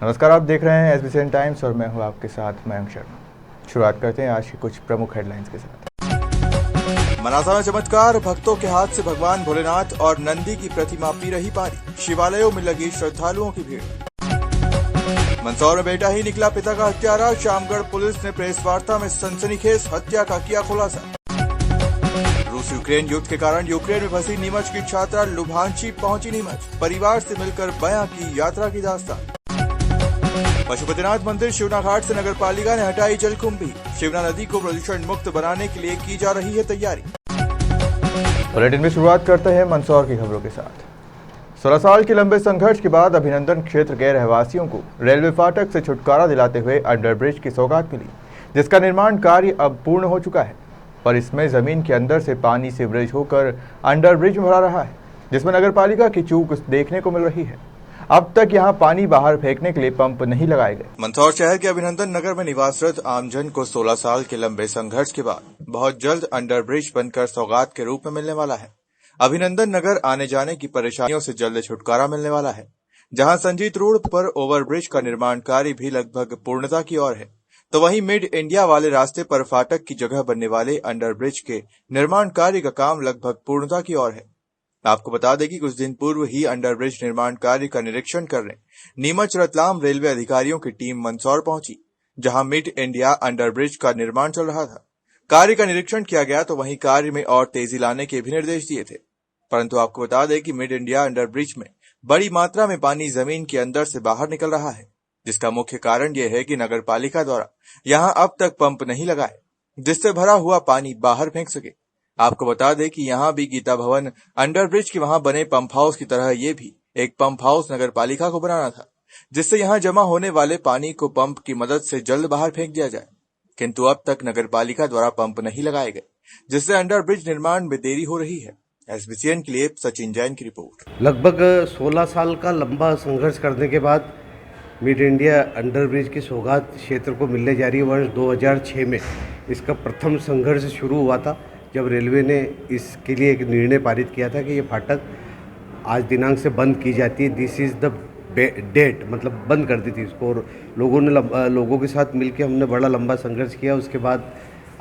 नमस्कार, आप देख रहे हैं एसबीसीएन टाइम्स और मैं हूं आपके साथ मयंक शर्मा। शुरुआत करते हैं आज की कुछ प्रमुख हेडलाइंस के साथ। मनासा में चमत्कार, भक्तों के हाथ से भगवान भोलेनाथ और नंदी की प्रतिमा पी रही पानी, शिवालयों में लगी श्रद्धालुओं की भीड़। मंदसौर में बेटा ही निकला पिता का हत्यारा, शामगढ़ पुलिस ने प्रेस वार्ता में सनसनीखेज हत्या का किया खुलासा। रूस यूक्रेन युद्ध के कारण यूक्रेन में फंसी नीमच की छात्रा लुभांची पहुंची नीमच, परिवार से मिलकर बयां की यात्रा की दास्तान। पशुपतिनाथ मंदिर शिवना घाट से नगर पालिका ने हटाई जलकुंभी, शिवना नदी को प्रदूषण मुक्त बनाने के लिए की जा रही है तैयारी। बुलेटिन में शुरुआत करते हैं मंदसौर की खबरों के साथ। 16 साल के लंबे संघर्ष के बाद अभिनंदन क्षेत्र के रहवासियों को रेलवे फाटक से छुटकारा दिलाते हुए अंडरब्रिज की सौगात मिली, जिसका निर्माण कार्य अब पूर्ण हो चुका है। पर इसमें जमीन के अंदर से पानी सीवरेज होकर अंडरब्रिज में भरा रहा है, जिसमें नगर पालिका की चूक देखने को मिल रही है। अब तक यहां पानी बाहर फेंकने के लिए पंप नहीं लगाए गए। मंदसौर शहर के अभिनंदन नगर में निवासरत आमजन को 16 साल के लंबे संघर्ष के बाद बहुत जल्द अंडरब्रिज बनकर सौगात के रूप में मिलने वाला है। अभिनंदन नगर आने जाने की परेशानियों से जल्द छुटकारा मिलने वाला है। जहां संजीत रोड पर ओवरब्रिज का निर्माण कार्य भी लगभग पूर्णता की ओर है, तो वहीं मिड इंडिया वाले रास्ते पर फाटक की जगह बनने वाले अंडरब्रिज के निर्माण कार्य का काम लगभग पूर्णता की ओर है। आपको बता दें कि कुछ दिन पूर्व ही अंडरब्रिज निर्माण कार्य का निरीक्षण करने नीमच रतलाम रेलवे अधिकारियों की टीम मंदसौर पहुंची, जहां मिड इंडिया अंडरब्रिज का निर्माण चल रहा था। कार्य का निरीक्षण किया गया तो वहीं कार्य में और तेजी लाने के भी निर्देश दिए थे। परंतु आपको बता दें कि मिड इंडिया अंडरब्रिज में बड़ी मात्रा में पानी जमीन के अंदर से बाहर निकल रहा है, जिसका मुख्य कारण यह है कि नगर पालिका द्वारा यहां अब तक पंप नहीं लगाए, जिससे भरा हुआ पानी बाहर फेंक सके। आपको बता दें कि यहां भी गीता भवन अंडरब्रिज के वहां बने पंप हाउस की तरह ये भी एक पंप हाउस नगर पालिका को बनाना था, जिससे यहां जमा होने वाले पानी को पंप की मदद से जल्द बाहर फेंक दिया जाए। किंतु अब तक नगर पालिका द्वारा पंप नहीं लगाए गए, जिससे अंडरब्रिज निर्माण में देरी हो रही है। एसबीसीएन के लिए सचिन जैन की रिपोर्ट। लगभग 16 साल का लंबा संघर्ष करने के बाद मिड इंडिया अंडरब्रिज की सौगात क्षेत्र को मिलने जा रही है। वर्ष 2006 में इसका प्रथम संघर्ष शुरू हुआ था, जब रेलवे ने इसके लिए एक निर्णय पारित किया था कि ये फाटक आज दिनांक से बंद की जाती है। दिस इज़ द डेट, मतलब बंद कर दी थी इसको, और लोगों के साथ मिलकर हमने बड़ा लंबा संघर्ष किया। उसके बाद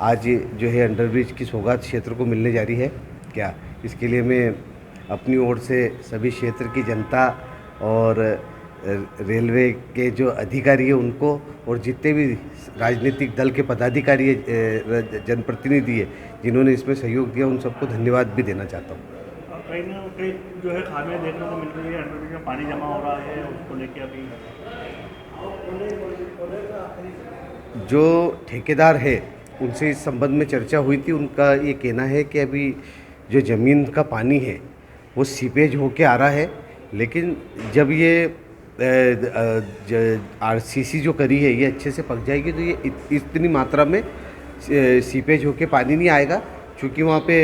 आज जो है अंडरब्रिज की सौगात क्षेत्र को मिलने जा रही है। क्या इसके लिए मैं अपनी ओर से सभी क्षेत्र की जनता और रेलवे के जो अधिकारी हैं उनको, और जितने भी राजनीतिक दल के पदाधिकारी जनप्रतिनिधि है जिन्होंने इसमें सहयोग दिया, उन सबको धन्यवाद भी देना चाहता हूँ। कहीं ना कहीं जो है खामियां देखने को मिल रही है, अंडरब्रिज में पानी जमा हो रहा है, उसको लेके अभी जो ठेकेदार है उनसे इस संबंध में चर्चा हुई थी। उनका ये कहना है कि अभी जो ज़मीन का पानी है वो सीपेज होके आ रहा है, लेकिन जब ये आरसीसी जो करी है ये अच्छे से पक जाएगी तो ये इतनी मात्रा में सीपेज होके पानी नहीं आएगा। क्योंकि वहाँ पे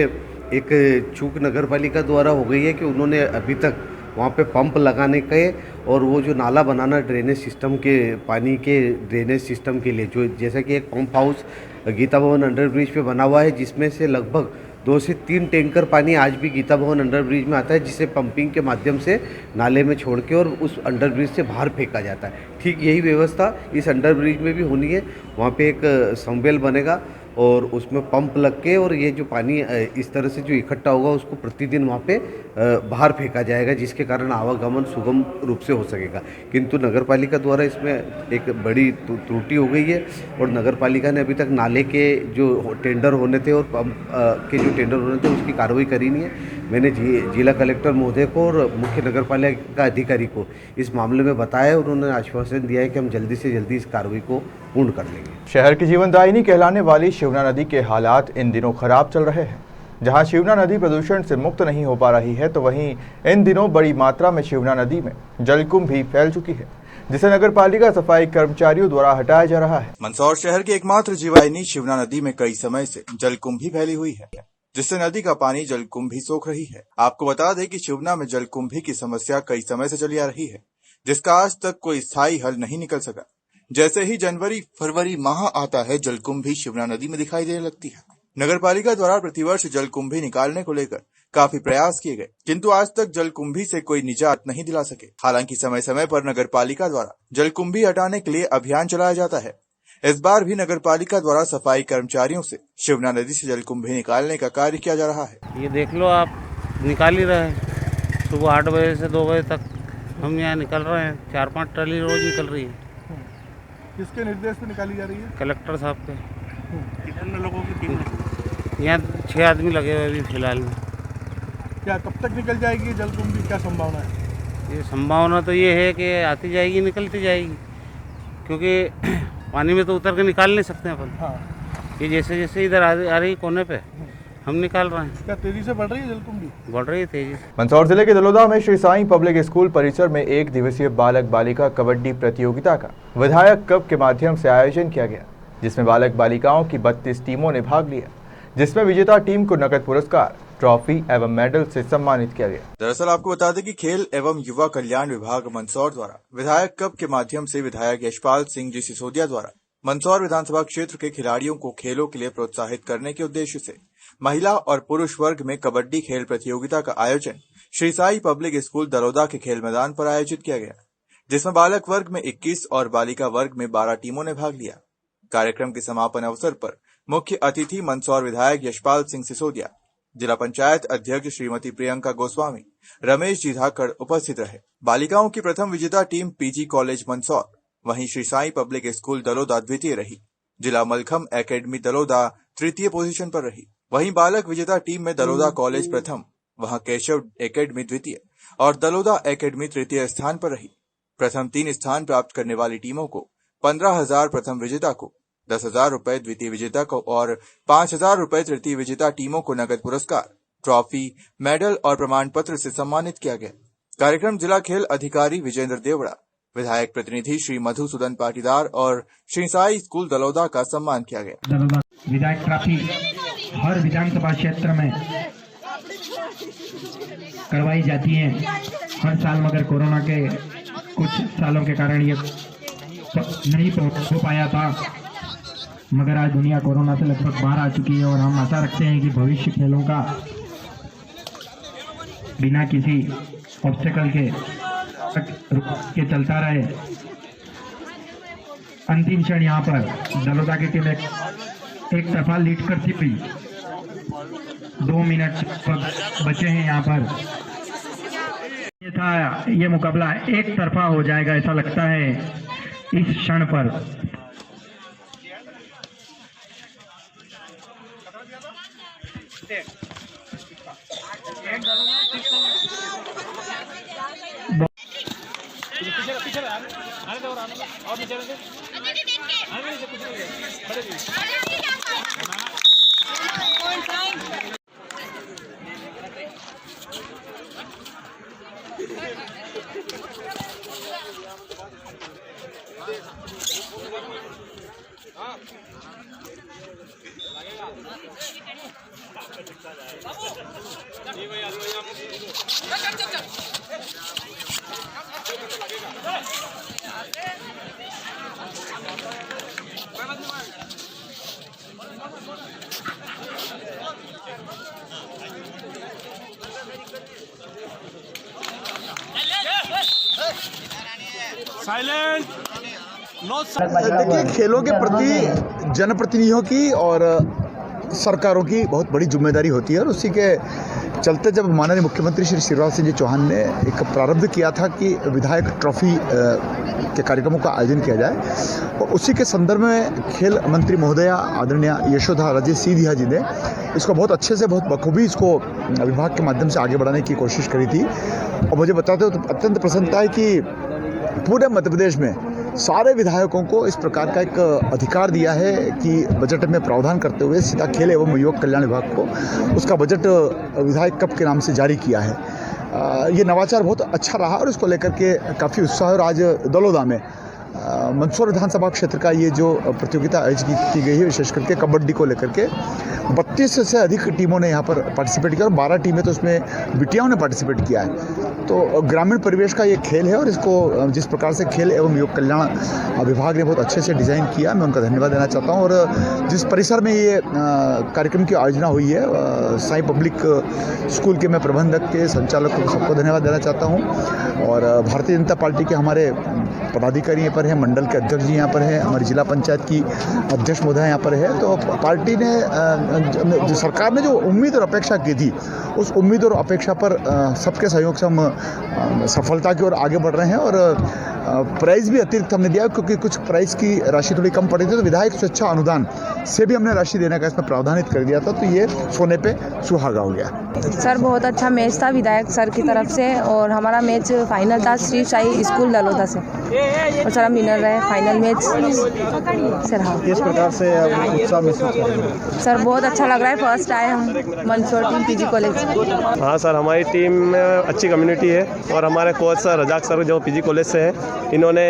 एक चूक नगर पालिका द्वारा हो गई है कि उन्होंने अभी तक वहाँ पे पंप लगाने के और वो जो नाला बनाना ड्रेनेज सिस्टम के पानी के ड्रेनेज सिस्टम के लिए, जो जैसा कि एक पंप हाउस गीता भवन अंडरब्रिज पे बना हुआ है, जिसमें से लगभग 2 से 3 टैंकर पानी आज भी गीता भवन अंडरब्रिज में आता है, जिसे पंपिंग के माध्यम से नाले में छोड़ के और उस अंडरब्रिज से बाहर फेंका जाता है। ठीक यही व्यवस्था इस अंडरब्रिज में भी होनी है। वहाँ पे एक समवेल बनेगा और उसमें पंप लग के, और ये जो पानी इस तरह से जो इकट्ठा होगा उसको प्रतिदिन वहाँ पे बाहर फेंका जाएगा, जिसके कारण आवागमन सुगम रूप से हो सकेगा। किंतु नगर पालिका द्वारा इसमें एक बड़ी त्रुटि हो गई है, और नगर पालिका ने अभी तक नाले के जो टेंडर होने थे और पंप के जो टेंडर होने थे उसकी कार्रवाई करी नहीं है। मैंने जिला कलेक्टर महोदय को और मुख्य नगर पालिका अधिकारी को इस मामले में बताया, उन्होंने आश्वासन दिया है कि हम जल्दी से जल्दी इस कार्रवाई को पूर्ण कर लेंगे। शहर की जीवनदायिनी कहलाने वाली शिवना नदी के हालात इन दिनों खराब चल रहे हैं। जहां शिवना नदी प्रदूषण से मुक्त नहीं हो पा रही है, तो वहीं इन दिनों बड़ी मात्रा में शिवना नदी में जलकुंभ भी फैल चुकी है, जिसे नगर पालिका सफाई कर्मचारियों द्वारा हटाया जा रहा है। मंदसौर शहर की एकमात्र जीवनदायिनी शिवना नदी में कई समय से जलकुंभ भी फैली हुई है, जिससे नदी का पानी जलकुंभ भी सोख रही है। आपको बता दें कि शिवना में जलकुंभी की समस्या कई समय से चली आ रही है, जिसका आज तक कोई स्थायी हल नहीं निकल सका। जैसे ही जनवरी फरवरी माह आता है, जलकुंभी शिवना नदी में दिखाई देने लगती है। नगर पालिका द्वारा प्रतिवर्ष जलकुंभी निकालने को लेकर काफी प्रयास किए गए, किंतु आज तक जलकुंभी से कोई निजात नहीं दिला सके। हालांकि समय समय पर नगर पालिका द्वारा जलकुंभी हटाने के लिए अभियान चलाया जाता है। इस बार भी नगर पालिका द्वारा सफाई कर्मचारियों से शिवना नदी से जलकुंभी निकालने का कार्य किया जा रहा है। ये देख लो, आप निकाल ही रहे हैं। सुबह 8 बजे से 2 बजे तक हम यहाँ निकल रहे हैं। 4-5 ट्राली रोज निकल रही है। किसके निर्देश पे निकाली जा रही है? कलेक्टर साहब के। कितने लोगों की टीम? यहाँ 6 आदमी लगे हुए अभी फिलहाल में। क्या कब तक निकल जाएगी जलकुंभी, क्या संभावना है? ये संभावना तो ये है कि आती जाएगी, निकलती जाएगी, क्योंकि पानी में तो उतर के निकाल नहीं सकते अपन। हाँ। ये जैसे जैसे इधर आ रही कोने पे हम निकाल रहे हैं। क्या तेजी से बढ़ रही है जलकुंभी? बढ़ रही है तेजी से। मंदसौर जिले के दलोदा में श्री साईं पब्लिक स्कूल परिसर में 1 दिवसीय बालक बालिका कबड्डी प्रतियोगिता का विधायक कप के माध्यम से आयोजन किया गया, जिसमें बालक बालिकाओं की 32 टीमों ने भाग लिया, जिसमें विजेता टीम को नकद पुरस्कार, ट्रॉफी एवं मेडल से सम्मानित किया गया। दरअसल आपको बता दें कि खेल एवं युवा कल्याण विभाग मंदसौर द्वारा विधायक कप के माध्यम से विधायक यशपाल सिंह जी सिसोदिया द्वारा मंदसौर विधानसभा क्षेत्र के खिलाड़ियों को खेलों के लिए प्रोत्साहित करने के उद्देश्य से महिला और पुरुष वर्ग में कबड्डी खेल प्रतियोगिता का आयोजन श्री साई पब्लिक स्कूल दलोदा के खेल मैदान पर आयोजित किया गया, जिसमें बालक वर्ग में 21 और बालिका वर्ग में 12 टीमों ने भाग लिया। कार्यक्रम के समापन अवसर पर मुख्य अतिथि मंदसौर विधायक यशपाल सिंह सिसोदिया, जिला पंचायत अध्यक्ष श्रीमती प्रियंका गोस्वामी, रमेश जी धाकड़ उपस्थित रहे। बालिकाओं की प्रथम विजेता टीम पीजी कॉलेज मंदसौर, वहीं श्री साई पब्लिक स्कूल दलोदा द्वितीय रही। जिला मलखम एकेडमी दलोदा तृतीय पोजीशन पर रही। वहीं बालक विजेता टीम में दलोदा कॉलेज प्रथम, वहां केशव एकेडमी द्वितीय और दलोदा एकेडमी तृतीय स्थान पर रही। प्रथम 3 स्थान प्राप्त करने वाली टीमों को 15,000 प्रथम विजेता को, 10,000 रुपए द्वितीय विजेता को और 5,000 रुपए तृतीय विजेता टीमों को नकद पुरस्कार, ट्रॉफी, मेडल और प्रमाण पत्र से सम्मानित किया गया। कार्यक्रम जिला खेल अधिकारी विजेंद्र देवड़ा, विधायक प्रतिनिधि श्री मधुसूदन पाटीदार और श्री साई स्कूल दलोदा का सम्मान किया गया। दलोदा विधायक ट्रॉफी हर विधानसभा क्षेत्र में करवाई जाती है हर साल, मगर कोरोना के कुछ सालों के कारण ये नहीं हो पाया था, मगर आज दुनिया कोरोना से लगभग बाहर आ चुकी है और हम आशा रखते हैं कि भविष्य खेलों का बिना किसी ऑब्स्टेकल के चलता रहे। अंतिम क्षण यहाँ पर दलोदा की टीम एक तरफा लीड करती हुई 2 मिनट बचे हैं यहाँ पर। ये था, ये मुकाबला एक तरफा हो जाएगा ऐसा लगता है इस क्षण पर। देखिए, खेलों के प्रति जनप्रतिनिधियों की और सरकारों की बहुत बड़ी जिम्मेदारी होती है और उसी के चलते जब माननीय मुख्यमंत्री श्री शिवराज सिंह जी चौहान ने एक प्रारंभ किया था कि विधायक ट्रॉफी के कार्यक्रमों का आयोजन किया जाए, और उसी के संदर्भ में खेल मंत्री महोदया आदरणीय यशोधरा राजे सिंधिया जी ने इसको बहुत अच्छे से, बहुत बखूबी इसको विभाग के माध्यम से आगे बढ़ाने की कोशिश करी थी। और मुझे बताते हो तो अत्यंत प्रसन्नता है कि पूरे मध्य प्रदेश में सारे विधायकों को इस प्रकार का एक अधिकार दिया है कि बजट में प्रावधान करते हुए सीधा खेल एवं युवक कल्याण विभाग को उसका बजट विधायक कप के नाम से जारी किया है। ये नवाचार बहुत अच्छा रहा और इसको लेकर के काफ़ी उत्साह है और आज दलोदा में मंदसौर विधानसभा क्षेत्र का ये जो प्रतियोगिता आयोजित की गई है, विशेष करके कबड्डी को लेकर के 32 से अधिक टीमों ने यहाँ पर पार्टिसिपेट किया और 12 टीमें तो उसमें बिटियाओं ने पार्टिसिपेट किया है। तो ग्रामीण परिवेश का ये खेल है और इसको जिस प्रकार से खेल एवं युवक कल्याण विभाग ने बहुत अच्छे से डिज़ाइन किया, मैं उनका धन्यवाद देना चाहता हूँ। और जिस परिसर में ये कार्यक्रम की आयोजना हुई है, साई पब्लिक स्कूल के मैं प्रबंधक के संचालकों को सबको धन्यवाद देना चाहता हूँ। और भारतीय जनता पार्टी के हमारे पदाधिकारी यहाँ पर हैं, मंडल के अध्यक्ष जी यहाँ पर हैं, हमारी जिला पंचायत की अध्यक्ष महोदय यहाँ पर है। तो पार्टी ने जो सरकार ने जो उम्मीद और अपेक्षा की थी, उस उम्मीद और अपेक्षा पर सबके सहयोग से हम सफलता की ओर आगे बढ़ रहे हैं। और प्राइज़ भी अतिरिक्त हमने दिया, क्योंकि कुछ प्राइज़ की राशि थोड़ी कम पड़ी थी, तो विधायक स्वेच्छा अनुदान से भी हमने राशि देने का इसमें प्रावधानित कर दिया था। तो ये सोने पे सुहागा हो गया। सर बहुत अच्छा मैच था विधायक सर की तरफ से, और हमारा मैच फाइनल था श्री साई स्कूल दलोदा से, और सर हम विनर रहे फाइनल मैच सर। हाँ, किस प्रकार से उत्साह महसूस कर रहे हैं? सर बहुत अच्छा लग रहा है, फर्स्ट आए हम मंदसौर टीम पीजी कॉलेज। हाँ सर, हमारी टीम में अच्छी कम्युनिटी है और हमारे कोच सर रजाक सर जो पीजी कॉलेज से हैं, इन्होंने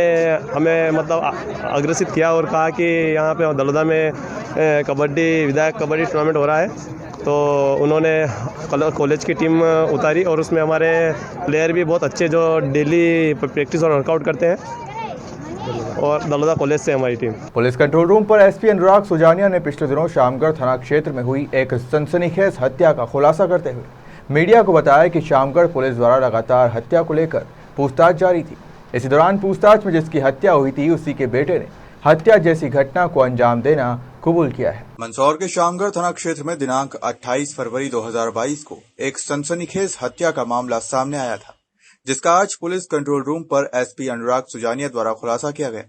हमें मतलब अग्रसित किया और कहा कि यहाँ पे दलोदा में कबड्डी विधायक कबड्डी टूर्नामेंट हो रहा है। तो उन्होंने कॉलेज की टीम उतारी और उसमें हमारे प्लेयर भी बहुत अच्छे जो डेली प्रैक्टिस और वर्कआउट करते हैं, और दलोदा कॉलेज से हमारी टीम। पुलिस कंट्रोल रूम पर एसपी अनुराग सुजानिया ने पिछले दिनों शामगढ़ थाना क्षेत्र में हुई एक सनसनीखेज हत्या का खुलासा करते हुए मीडिया को बताया कि शामगढ़ पुलिस द्वारा लगातार हत्या को लेकर पूछताछ जारी थी। इसी दौरान पूछताछ में जिसकी हत्या हुई थी, उसी के बेटे ने हत्या जैसी घटना को अंजाम देना कबूल किया है। मंदसौर के शामगढ़ थाना क्षेत्र में दिनांक 28 फरवरी 2022 को एक सनसनीखेज हत्या का मामला सामने आया था, जिसका आज पुलिस कंट्रोल रूम पर एसपी अनुराग सुजानिया द्वारा खुलासा किया गया।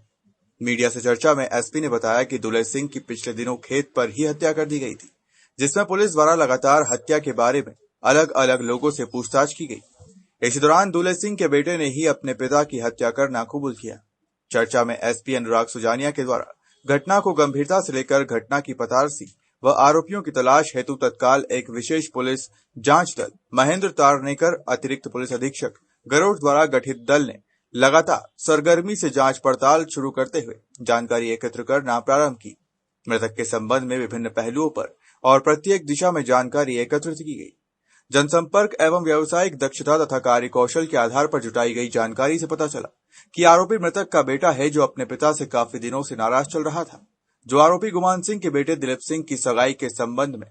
मीडिया से चर्चा में एसपी ने बताया कि दुले सिंह की पिछले दिनों खेत पर ही हत्या कर दी गई थी, जिसमें पुलिस द्वारा लगातार हत्या के बारे में अलग अलग लोगों से पूछताछ की गई। इसी दौरान दुले सिंह के बेटे ने ही अपने पिता की हत्या करना कबूल किया। चर्चा में एसपी अनुराग सुजानिया के द्वारा घटना को गंभीरता से लेकर घटना की पतारसी व आरोपियों की तलाश हेतु तत्काल एक विशेष पुलिस जांच दल महेंद्र तारनेकर अतिरिक्त पुलिस अधीक्षक गरुड़ द्वारा गठित दल ने लगातार सरगर्मी से जांच पड़ताल शुरू करते हुए जानकारी एकत्र करना प्रारंभ की। मृतक के संबंध में विभिन्न पहलुओं पर और प्रत्येक दिशा में जानकारी एकत्रित की गई। जनसंपर्क एवं व्यावसायिक दक्षता तथा कार्य कौशल के आधार पर जुटाई गई जानकारी से पता चला कि आरोपी मृतक का बेटा है, जो अपने पिता से काफी दिनों से नाराज चल रहा था। जो आरोपी गुमान सिंह के बेटे दिलीप सिंह की सगाई के संबंध में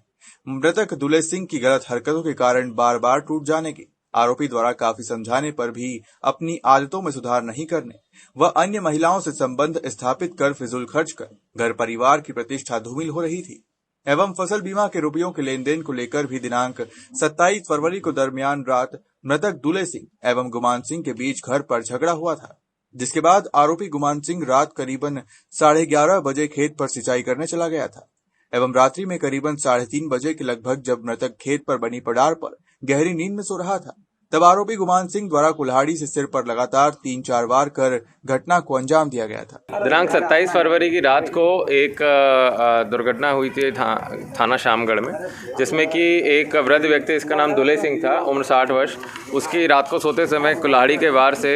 मृतक दुले सिंह की गलत हरकतों के कारण बार बार टूट जाने की आरोपी द्वारा काफी समझाने पर भी अपनी आदतों में सुधार नहीं करने व अन्य महिलाओं से संबंध स्थापित कर फिजूल खर्च कर घर परिवार की प्रतिष्ठा धूमिल हो रही थी एवं फसल बीमा के रुपयों के लेन देन को लेकर भी दिनांक 27 फरवरी को दरमियान रात मृतक दुले सिंह एवं गुमान सिंह के बीच घर पर झगड़ा हुआ था, जिसके बाद आरोपी गुमान सिंह रात करीबन 11:30 बजे खेत पर सिंचाई करने चला गया था एवं रात्रि में करीबन 3:30 बजे के लगभग जब मृतक खेत पर बनी पडार पर गहरी नींद में सो रहा था, तब आरोपी गुमान सिंह द्वारा कुल्हाड़ी से सिर पर लगातार 3-4 बार कर घटना को अंजाम दिया गया था। दिनांक 27 फरवरी की रात को एक दुर्घटना हुई थी थाना शामगढ़ में, जिसमें कि एक वृद्ध व्यक्ति, इसका नाम दुले सिंह था, उम्र 60 वर्ष, उसकी रात को सोते समय कुल्हाड़ी के वार से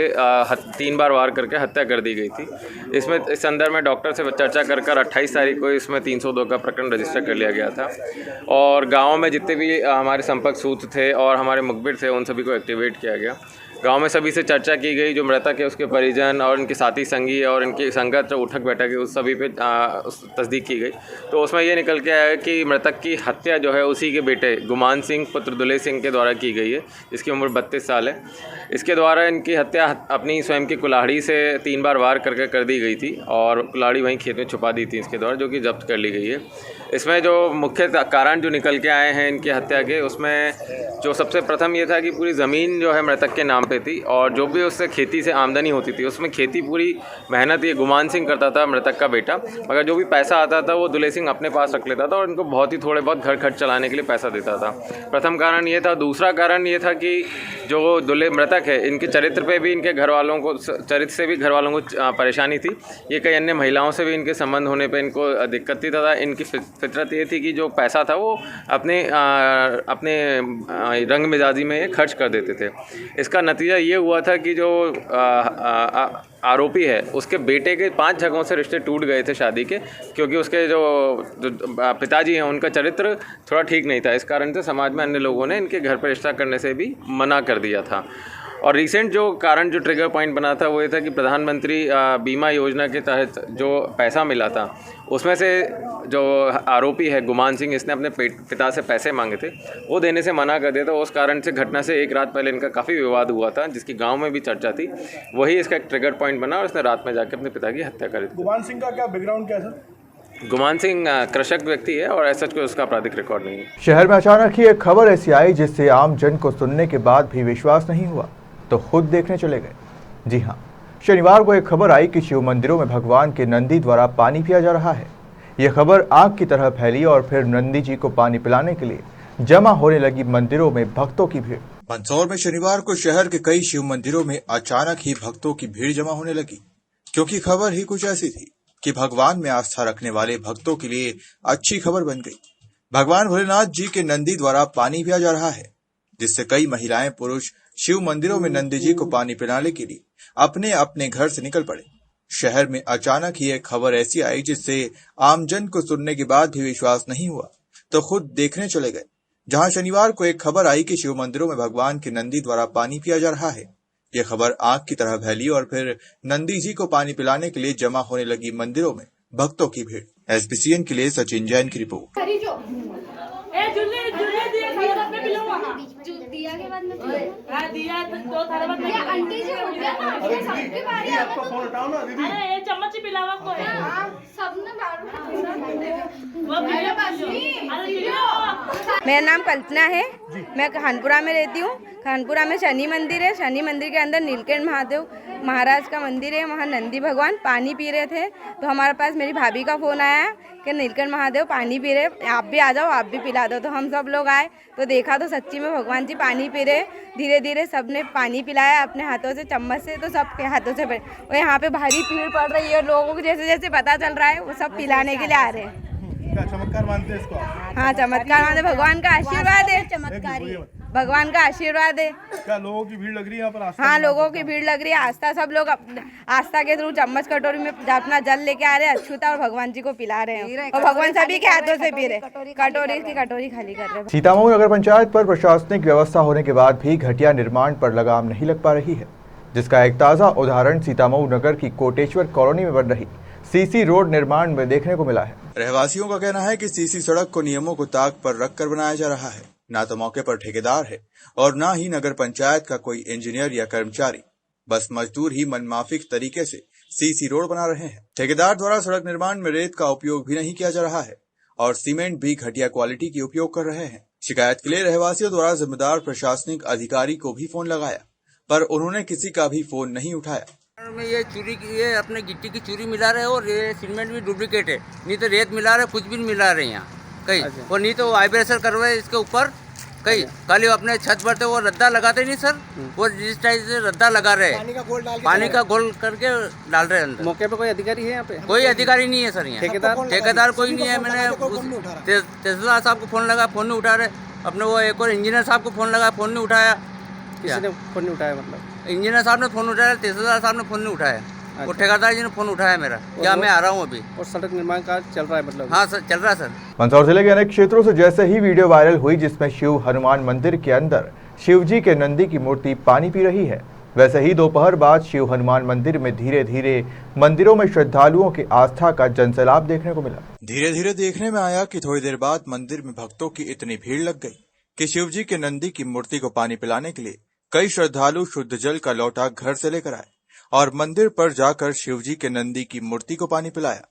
3 बार वार करके हत्या कर दी गई थी। इसमें इस संदर्भ में डॉक्टर से चर्चा कर 28 तारीख को इसमें 302 का प्रकरण रजिस्टर कर लिया गया था और गाँव में जितने भी हमारे संपर्क सूत्र थे और हमारे मुखबिर थे, उन सभी को एक्टिवेट किया गया। गांव में सभी से चर्चा की गई, जो मृतक है उसके परिजन और उनके साथी संगी और इनकी संगत जो उठक बैठक है उस सभी पे तस्दीक की गई। तो उसमें ये निकल के आया कि मृतक की हत्या जो है उसी के बेटे गुमान सिंह पुत्र दुले सिंह के द्वारा की गई है, जिसकी उम्र 32 साल है। इसके द्वारा इनकी हत्या अपनी स्वयं की कुल्हाड़ी से 3 बार वार करके कर दी गई थी और कुल्हाड़ी वहीं खेत में छुपा दी थी इसके द्वारा, जो कि जब्त कर ली गई है। इसमें जो मुख्य कारण जो निकल के आए हैं इनकी हत्या के, उसमें जो सबसे प्रथम ये था कि पूरी ज़मीन जो है मृतक के नाम पे थी और जो भी उससे खेती से आमदनी होती थी उसमें खेती पूरी मेहनत ये गुमान सिंह करता था, मृतक का बेटा, मगर जो भी पैसा आता था वो दुले सिंह अपने पास रख लेता था और इनको बहुत ही थोड़े बहुत घर खर्च चलाने के लिए पैसा देता था। प्रथम कारण ये था। दूसरा कारण ये था कि जो दुले मृतक है इनके चरित्र पे भी, इनके घर वालों को चरित्र से भी घर वालों को परेशानी थी। ये कई अन्य महिलाओं से भी इनके संबंध होने पर इनको दिक्कत थी तथा इनकी फितरत ये थी कि जो पैसा था वो अपने रंग मिजाजी में ये खर्च कर देते थे। इसका नतीजा ये हुआ था कि जो आरोपी है उसके बेटे के 5 जगहों से रिश्ते टूट गए थे शादी के, क्योंकि उसके जो पिताजी हैं उनका चरित्र थोड़ा ठीक नहीं था। इस कारण से समाज में अन्य लोगों ने इनके घर पर रिश्ता करने से भी मना कर दिया था। और रिसेंट जो ट्रिगर पॉइंट बना था वो ये था कि प्रधानमंत्री बीमा योजना के तहत जो पैसा मिला था उसमें से जो आरोपी है गुमान सिंह, इसने अपने पिता से पैसे मांगे थे, वो देने से मना कर दिया था। उस कारण से घटना से एक रात पहले इनका काफ़ी विवाद हुआ था, जिसकी गांव में भी चर्चा थी। वही इसका एक ट्रिगर पॉइंट बना और उसने रात में जाकर अपने पिता की हत्या करी थी। गुमान सिंह का क्या बैकग्राउंड क्या है सर? गुमान सिंह कृषक व्यक्ति है और ऐसा कोई उसका आपराधिक रिकॉर्ड नहीं है। शहर में अचानक ही एक खबर ऐसी आई जिससे आम जन को सुनने के बाद भी विश्वास नहीं हुआ तो खुद देखने चले गए। जी हाँ, शनिवार को एक खबर आई कि शिव मंदिरों में भगवान के नंदी द्वारा पानी पिया जा रहा है। यह खबर आग की तरह फैली और फिर नंदी जी को पानी पिलाने के लिए जमा होने लगी मंदिरों में भक्तों की भीड़। मंदसौर में शनिवार को शहर के कई शिव मंदिरों में अचानक ही भक्तों की भीड़ जमा होने लगी, क्योंकि खबर ही कुछ ऐसी थी कि भगवान में आस्था रखने वाले भक्तों के लिए अच्छी खबर बन गई। भगवान भोलेनाथ जी के नंदी द्वारा पानी पिया जा रहा है, जिससे कई महिलाएं पुरुष शिव मंदिरों में नंदी जी को पानी पिलाने के लिए अपने अपने घर से निकल पड़े। शहर में अचानक ही एक खबर ऐसी आई जिससे आमजन को सुनने के बाद भी विश्वास नहीं हुआ तो खुद देखने चले गए। जहां शनिवार को एक खबर आई कि शिव मंदिरों में भगवान के नंदी द्वारा पानी पिया जा रहा है। यह खबर आग की तरह फैली और फिर नंदी जी को पानी पिलाने के लिए जमा होने लगी मंदिरों में भक्तों की भीड़। SBCN के लिए सचिन जैन की रिपोर्ट। दिया के बाद में दिया तो थारे बाद में आंटी जी हो गया ना सबके बारे आपका फोन हटाओ ना दीदी। अरे ये चम्मच ही पिलावा को है सबने मेरा नाम कल्पना है, मैं खानपुरा में रहती हूँ। खानपुरा में शनि मंदिर है, शनि मंदिर के अंदर नीलकंठ महादेव महाराज का मंदिर है। वहाँ नंदी भगवान पानी पी रहे थे तो हमारे पास मेरी भाभी का फ़ोन आया कि नीलकंठ महादेव पानी पी रहे, आप भी आ जाओ, आप भी पिला दो। तो हम सब लोग आए तो देखा तो सच्ची में भगवान जी पानी पी रहे। धीरे धीरे सबने पानी पिलाया अपने हाथों से, चम्मच से, तो सबके हाथों से। और यहाँ पे भारी भीड़ पड़ रही है, लोगों को जैसे जैसे पता चल रहा है वो सब पिलाने के लिए आ रहे हैं। क्या चमत्कार मानते हैं इसको? हाँ, चमत्कार मानते, भगवान का आशीर्वाद है, चमत्कारी भगवान का आशीर्वाद है। क्या लोगों की भीड़ लग रही है यहाँ पर? आस्था? हाँ, लोगों की भीड़ लग रही है। आस्था, सब लोग आस्था के थ्रू चम्मच कटोरी में अपना जल लेके आ रहे हैं, अछूता, और भगवान जी को पिला रहे हैं और भगवान सभी के हाथों से पी रहे, कटोरी खाली कर रहे हैं। सीतामऊ नगर पंचायत पर प्रशासनिक व्यवस्था होने के बाद भी घटिया निर्माण पर लगाम नहीं लग पा रही है, जिसका एक ताज़ा उदाहरण सीतामऊ नगर की कोटेश्वर कॉलोनी में बन रही सीसी रोड निर्माण में देखने को मिला है। रहवासियों का कहना है कि सीसी सड़क को नियमों को ताक पर रखकर बनाया जा रहा है। ना तो मौके पर ठेकेदार है और ना ही नगर पंचायत का कोई इंजीनियर या कर्मचारी, बस मजदूर ही मनमाफिक तरीके से सीसी रोड बना रहे हैं। ठेकेदार द्वारा सड़क निर्माण में रेत का उपयोग भी नहीं किया जा रहा है और सीमेंट भी घटिया क्वालिटी की उपयोग कर रहे हैं। शिकायत के लिए रहवासियों द्वारा जिम्मेदार प्रशासनिक अधिकारी को भी फोन लगाया, पर उन्होंने किसी का भी फोन नहीं उठाया। में ये चूरी ये अपने गिट्टी की चूरी मिला रहे और ये सीमेंट भी डुप्लीकेट है, नहीं तो रेत मिला रहे, कुछ भी मिला रहे यहाँ कहीं। और नहीं तो वाइब्रेशन करवाए इसके ऊपर कहीं, खाली अपने छत पर तो वो रद्दा लगाते नहीं सर, वो जिस टाइप से रद्दा लगा रहे हैं, पानी का घोल करके डाल रहे हैं अंदर। मौके पे कोई अधिकारी है यहाँ पे? कोई अधिकारी नहीं है सर यहाँ, ठेकेदार कोई नहीं है। मैंने तहसीलदार साहब को फोन लगा, फोन नहीं उठा रहे। अपने वो एक और इंजीनियर साहब को फोन लगा, फोन नहीं उठाया। किसी ने फोन नहीं उठाया? मतलब इंजीनियर साहब ने फोन उठाया, तहसीलदार साहब ने फोन नहीं उठाया, और ठेकेदार जी ने फोन उठाया मेरा, क्या मैं आ रहा हूँ अभी। और सड़क निर्माण कार्य चल रहा है मतलब? हाँ सर, चल रहा है सर। मंदसौर जिले के अनेक क्षेत्रों से जैसे ही वीडियो वायरल हुई जिसमें शिव हनुमान मंदिर के अंदर शिव जी के नंदी की मूर्ति पानी पी रही है, वैसे ही दोपहर बाद शिव हनुमान मंदिर में धीरे धीरे मंदिरों में श्रद्धालुओं की आस्था का जनसैलाब देखने को मिला। धीरे धीरे देखने में आया कि थोड़ी देर बाद मंदिर में भक्तों की इतनी भीड़ लग गई कि शिव जी के नंदी की मूर्ति को पानी पिलाने के लिए कई श्रद्धालु शुद्ध जल का लौटा घर से लेकर आए और मंदिर पर जाकर शिव जी के नंदी की मूर्ति को पानी पिलाया।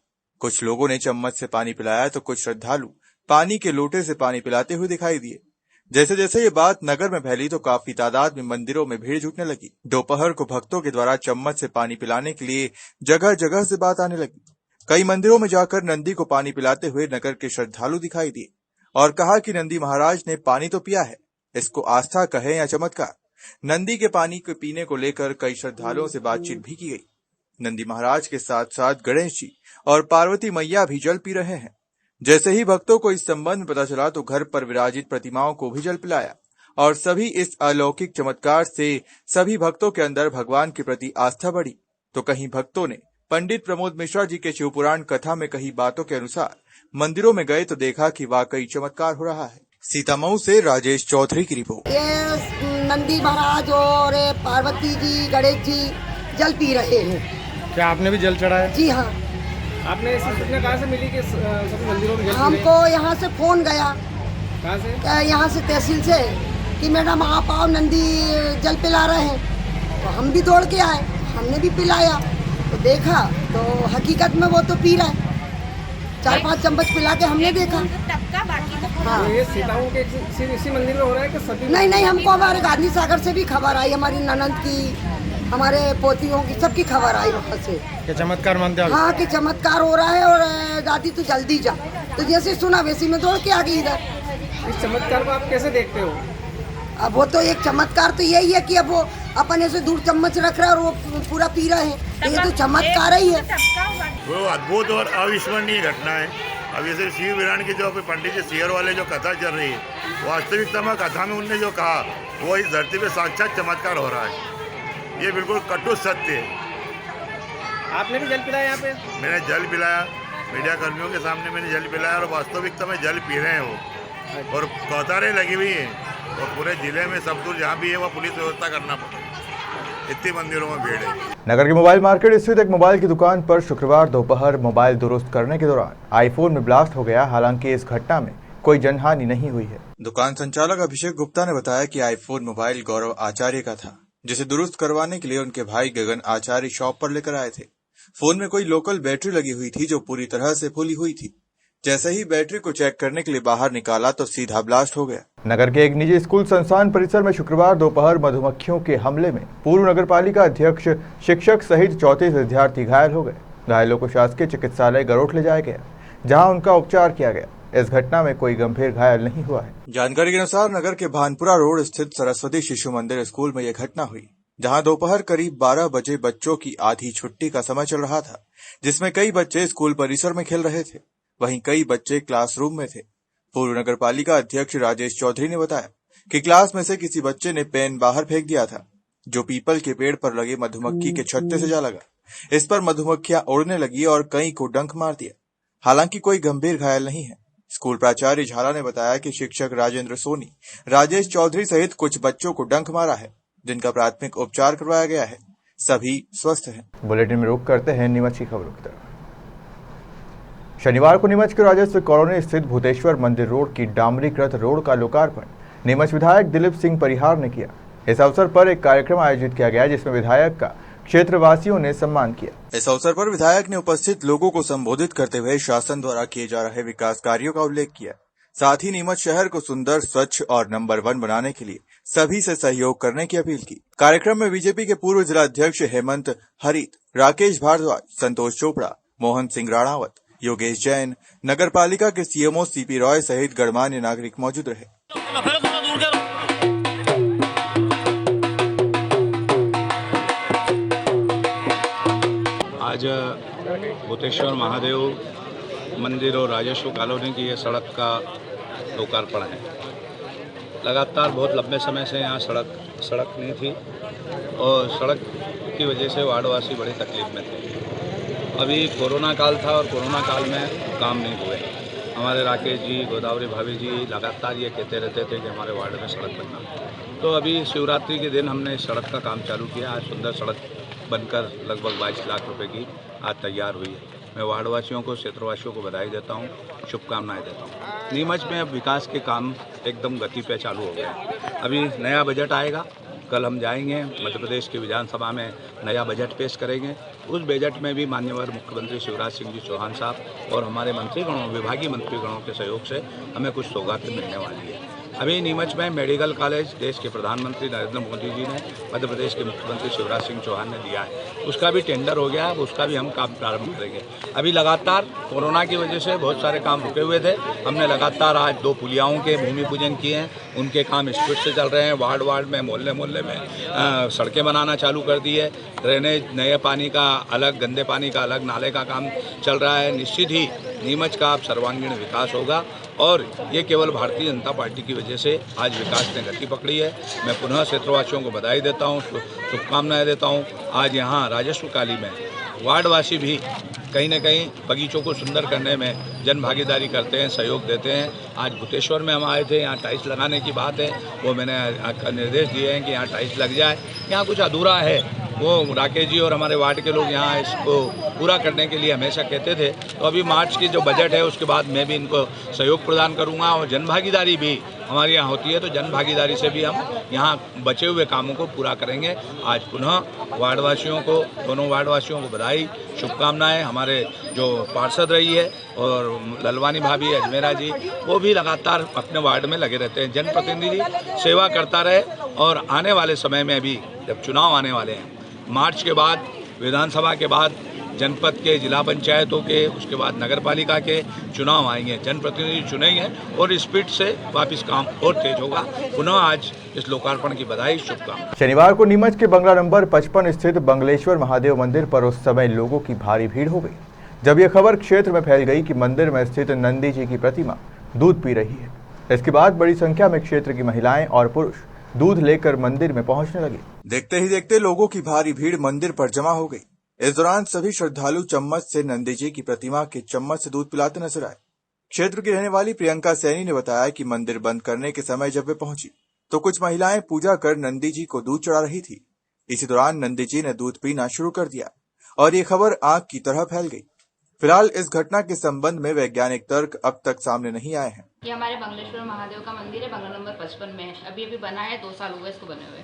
कुछ लोगों ने चम्मच से पानी पिलाया तो कुछ श्रद्धालु पानी के लोटे से पानी पिलाते हुए दिखाई दिए। जैसे जैसे ये बात नगर में फैली तो काफी तादाद में मंदिरों में भीड़ जुटने लगी। दोपहर को भक्तों के द्वारा चम्मच से पानी पिलाने के लिए जगह जगह से बात आने लगी। कई मंदिरों में जाकर नंदी को पानी पिलाते हुए नगर के श्रद्धालु दिखाई दिए और कहा कि नंदी महाराज ने पानी तो पिया है, इसको आस्था कहे या चमत्कार। नंदी के पानी को पीने को लेकर कई श्रद्धालुओं से बातचीत भी की गई। नंदी महाराज के साथ साथ गणेश जी और पार्वती मैया भी जल पी रहे हैं। जैसे ही भक्तों को इस संबंध में पता चला तो घर पर विराजित प्रतिमाओं को भी जल पिलाया और सभी इस अलौकिक चमत्कार से सभी भक्तों के अंदर भगवान के प्रति आस्था बढ़ी। तो कहीं भक्तों ने पंडित प्रमोद मिश्रा जी के शिवपुराण कथा में कही बातों के अनुसार मंदिरों में गए तो देखा कि वाकई चमत्कार हो रहा है। सीतामऊ से राजेश चौधरी की रिपोर्ट। ये नंदी महाराज और पार्वती जी, गणेश जी जल पी रहे हैं। क्या आपने भी जल चढ़ाया? जी हाँ। आपने ऐसी सूचना कहाँ से मिली कि सभी मंदिरों में जल? हमको यहाँ से फोन गया। कहाँ से? यहाँ से तहसील से कि मैडम आप आओ, नंदी जल पिला रहे हैं। तो हम भी दौड़ के आए, हमने भी पिलाया तो देखा तो हकीकत में वो तो पी रहा है। 4-5 चम्मच पिला के हमने देखा। हाँ। ये सीताओं के इसी मंदिर में हो रहा है कि सभी? नहीं, हमको हमारे गांधी सागर से भी खबर आई, हमारी ननद की, हमारे पोतियों की, सबकी खबर आई वहाँ से। क्या चमत्कार मानते हैं? हाँ कि चमत्कार हो रहा है और दादी तू जल्दी जा। तो जैसे सुना वैसे में दौड़ के आ गई इधर। इस चमत्कार को आप कैसे देखते हो? अब वो तो एक चमत्कार तो यही है कि अब वो अपन ऐसे दूर चम्मच रख रहा है और वो पूरा पी रहे हैं, ये तो चमत्कार ही है। वो अद्भुत और अविस्मरणीय घटना है। अब जैसे शिव विराण की जो पंडित जी सियर वाले जो कथा चल रही है, वास्तविकता में कथा में उनने जो कहा वो इस धरती पे साक्षात चमत्कार हो रहा है। ये बिल्कुल कटु सत्य है। आपने भी जल पिलाया यहाँ पे? मैंने जल पिलाया, मीडिया कर्मियों के सामने मैंने जल पिलाया और वास्तविकता में जल पी रहे हैं वो, और कतारें लगी हुई है और पूरे जिले में सब दूर जहाँ भी है वह पुलिस व्यवस्था करना पड़ता है। इतनी मंदिरों में भीड़ है। नगर के मोबाइल मार्केट स्थित एक मोबाइल की दुकान पर शुक्रवार दोपहर मोबाइल दुरुस्त करने के दौरान आईफोन में ब्लास्ट हो गया। हालांकि इस घटना में कोई जनहानि नहीं हुई है। दुकान संचालक अभिषेक गुप्ता ने बताया कि आईफोन मोबाइल गौरव आचार्य का था, जिसे दुरुस्त करवाने के लिए उनके भाई गगन आचार्य शॉप पर लेकर आए थे। फोन में कोई लोकल बैटरी लगी हुई थी जो पूरी तरह से फूली हुई थी। जैसे ही बैटरी को चेक करने के लिए बाहर निकाला तो सीधा ब्लास्ट हो गया। नगर के एक निजी स्कूल संस्थान परिसर में शुक्रवार दोपहर मधुमक्खियों के हमले में पूर्व नगरपालिका अध्यक्ष, शिक्षक सहित 34 विद्यार्थी घायल हो गए। घायलों को शासकीय चिकित्सालय गरोठ ले जाया गया, जहां उनका उपचार किया गया। इस घटना में कोई गंभीर घायल नहीं हुआ है। जानकारी के अनुसार नगर के भानपुरा रोड स्थित सरस्वती शिशु मंदिर स्कूल में यह घटना हुई, जहां दोपहर करीब 12 बजे बच्चों की आधी छुट्टी का समय चल रहा था, जिसमें कई बच्चे स्कूल परिसर में खेल रहे थे, वहीं कई बच्चे क्लासरूम में थे। पूर्व नगरपालिका अध्यक्ष राजेश चौधरी ने बताया कि क्लास में से किसी बच्चे ने पेन बाहर फेंक दिया था, जो पीपल के पेड़ पर लगे मधुमक्खी के छत्ते से जा लगा। इस पर मधुमक्खियां उड़ने लगी और कई को डंक मार दिया। हालांकि कोई गंभीर घायल नहीं है। स्कूल प्राचार्य झाला ने बताया कि शिक्षक राजेंद्र सोनी, राजेश चौधरी सहित कुछ बच्चों को डंक मारा है, जिनका प्राथमिक उपचार करवाया गया है। सभी स्वस्थ हैं। बुलेटिन में रुक करते हैं नीमच की खबरों की तरफ। शनिवार को नीमच के राजस्व कॉलोनी स्थित भूतेश्वर मंदिर रोड की डामरीकृत रोड का लोकार्पण नीमच विधायक दिलीप सिंह परिहार ने किया। इस अवसर पर एक कार्यक्रम आयोजित किया गया, जिसमें विधायक का क्षेत्रवासियों ने सम्मान किया। इस अवसर पर विधायक ने उपस्थित लोगों को संबोधित करते हुए शासन द्वारा किए जा रहे विकास कार्यों का उल्लेख किया। साथ ही नीमच शहर को सुंदर, स्वच्छ और नंबर 1 बनाने के लिए सभी से सहयोग करने की अपील की। कार्यक्रम में बीजेपी के पूर्व जिला अध्यक्ष हेमंत हरित, राकेश भारद्वाज, संतोष चोपड़ा, मोहन सिंह राणावत, योगेश जैन, नगर पालिका के सीएमओ सीपी रॉय सहित गणमान्य नागरिक मौजूद रहे। आज भूतेश्वर महादेव मंदिर और राजस्व कॉलोनी की ये सड़क का लोकार्पण है। लगातार बहुत लंबे समय से यहाँ सड़क नहीं थी और सड़क की वजह से वार्डवासी बड़ी तकलीफ में थे। अभी कोरोना काल था और कोरोना काल में काम नहीं हुए। हमारे राकेश जी, गोदावरी भाभी जी लगातार ये कहते रहते थे कि हमारे वार्ड में सड़क बनना। तो अभी शिवरात्रि के दिन हमने इस सड़क का काम चालू किया। आज सुंदर सड़क बनकर लगभग 22 लाख रुपए की आज तैयार हुई है। मैं वार्डवासियों को, क्षेत्रवासियों को बधाई देता हूँ, शुभकामनाएं देता हूँ। नीमच में अब विकास के काम एकदम गति पे चालू हो गया। अभी नया बजट आएगा, कल हम जाएंगे मध्य प्रदेश की विधानसभा में नया बजट पेश करेंगे। उस बजट में भी माननीय मुख्यमंत्री शिवराज सिंह जी चौहान साहब और हमारे मंत्रीगणों, विभागीय मंत्रीगणों के सहयोग से हमें कुछ सौगातें मिलने वाली है। अभी नीमच में मेडिकल कॉलेज देश के प्रधानमंत्री नरेंद्र मोदी जी ने मध्य प्रदेश के मुख्यमंत्री शिवराज सिंह चौहान ने दिया है, उसका भी टेंडर हो गया है, उसका भी हम काम प्रारंभ करेंगे। अभी लगातार कोरोना की वजह से बहुत सारे काम रुके हुए थे, हमने लगातार आज 2 पुलियाओं के भूमि पूजन किए हैं, उनके काम स्पीड से चल रहे हैं। वार्ड वार्ड में, मोहल्ले मोहल्ले में सड़कें बनाना चालू कर दी है। ड्रेनेज, नए पानी का अलग, गंदे पानी का अलग नाले का काम चल रहा है। निश्चित ही नीमच का अब सर्वांगीण विकास होगा और ये केवल भारतीय जनता पार्टी की वजह से आज विकास ने गति पकड़ी है। मैं पुनः क्षेत्रवासियों को बधाई देता हूँ, शुभकामनाएं देता हूँ। आज यहाँ राजस्व काली में वार्डवासी भी कहीं न कहीं बगीचों को सुंदर करने में जन भागीदारी करते हैं, सहयोग देते हैं। आज भूतेश्वर में हम आए थे, यहाँ टाइल्स लगाने की बात है, वो मैंने निर्देश दिए हैं कि यहाँ टाइल्स लग जाए। यहाँ कुछ अधूरा है, वो राकेश जी और हमारे वार्ड के लोग यहाँ इसको पूरा करने के लिए हमेशा कहते थे। तो अभी मार्च की जो बजट है उसके बाद मैं भी इनको सहयोग प्रदान करूँगा और जन भागीदारी भी हमारे यहाँ होती है, तो जन भागीदारी से भी हम यहाँ बचे हुए कामों को पूरा करेंगे। आज पुनः वार्डवासियों को, दोनों वार्डवासियों को बधाई, शुभकामनाएं। हमारे जो पार्षद रही है और ललवानी भाभी, अजमेरा जी, वो भी लगातार अपने वार्ड में लगे रहते हैं। जनप्रतिनिधि सेवा करता रहे और आने वाले समय में भी जब चुनाव आने वाले हैं, मार्च के बाद, विधानसभा के बाद जनपद के, जिला पंचायतों के, उसके बाद नगर पालिका के चुनाव आएंगे, जनप्रतिनिधि चुनेंगे और स्पीड से वापस काम और तेज होगा। पुनः आज इस लोकार्पण की बधाई, शुभकामनाएं। शनिवार को नीमच के बंगला नंबर 55 स्थित बंगलेश्वर महादेव मंदिर पर उस समय लोगों की भारी भीड़ हो गई जब यह खबर क्षेत्र में फैल गई कि मंदिर में स्थित नंदी जी की प्रतिमा दूध पी रही है। इसके बाद बड़ी संख्या में क्षेत्र की महिलाएं और पुरुष दूध लेकर मंदिर में पहुंचने लगे। देखते ही देखते लोगों की भारी भीड़ मंदिर पर जमा हो गई। इस दौरान सभी श्रद्धालु चम्मच से नंदी जी की प्रतिमा के चम्मच से दूध पिलाते नजर आए। क्षेत्र की रहने वाली प्रियंका सैनी ने बताया कि मंदिर बंद करने के समय जब वे पहुंची तो कुछ महिलाएं पूजा कर नंदी जी को दूध चढ़ा रही थी। इसी दौरान नंदी जी ने दूध पीना शुरू कर दिया और ये खबर आग की तरह फैल गई। फिलहाल इस घटना के संबंध में वैज्ञानिक तर्क अब तक सामने नहीं आए हैं। ये हमारे बंगलेश्वर महादेव का मंदिर है, बंगला नंबर 55 में है। अभी बना है, 2 साल हुए इसको बने हुए।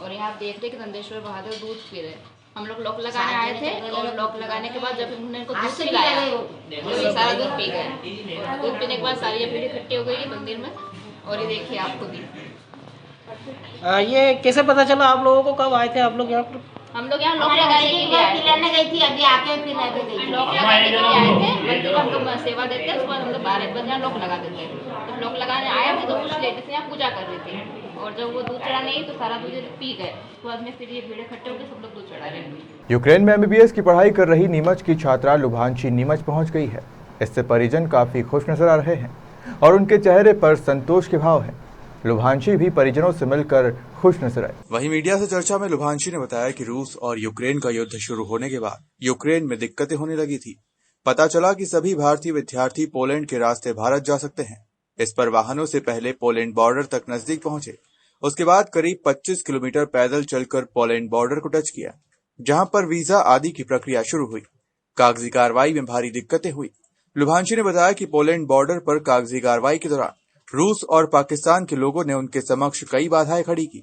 और यहाँ आप देख रहे हैं कि नंदेश्वर महादेव दूध पी रहे। हम लोग लॉक लगाने आए थे और लॉक लगाने के बाद जब उन्होंने इनको दूध पिलाया तो ये सारा दूध पी गए। दूध पीने के बाद सारी भीड़ इकट्ठी हो गई है मंदिर में। और ये देखिए आप खुद ही। ये कैसे पता चला आप लोगों को? कब आए थे आप लोग यहाँ पर? हम लोग यहाँ लॉक लगाने के लिए पिलाने गई थी, अभी आके पिलाने गई। लॉक लगाने के लिए आए थे, मंदिर हम लोग सेवा देते हैं, उसके बाद हम लोग 12 बजे यहाँ लॉक लगा देते हैं। तो लॉक लगाने आए थे तो कुछ लेडीज यहाँ पूजा कर रही थी और जब वो दूध चढ़ा नहीं तो सारा दूध पी गए। उसके बाद में फिर ये भीड़ इकट्ठे होकर सब लोग दूध चढ़ा रहे हैं। यूक्रेन में MBBS की पढ़ाई कर रही नीमच की छात्रा लुभांशी नीमच पहुंच गई है। इससे परिजन काफी खुश नजर आ रहे हैं और उनके चेहरे पर संतोष के भाव है। लुभांशी भी परिजनों से मिलकर खुश नजर आई। वहीं मीडिया से चर्चा में लुभांशी ने बताया कि रूस और यूक्रेन का युद्ध शुरू होने के बाद यूक्रेन में दिक्कतें होने लगी थी। पता चला कि सभी भारतीय विद्यार्थी पोलैंड के रास्ते भारत जा सकते हैं। इस पर वाहनों से पहले पोलैंड बॉर्डर तक नजदीक पहुंचे, उसके बाद करीब 25 किलोमीटर पैदल चलकर पोलैंड बॉर्डर को टच किया, जहां पर वीजा आदि की प्रक्रिया शुरू हुई। कागजी कार्रवाई में भारी दिक्कतें हुई। लुभांशी ने बताया कि पोलैंड बॉर्डर पर कागजी कार्रवाई के दौरान रूस और पाकिस्तान के लोगों ने उनके समक्ष कई बाधाएं खड़ी की।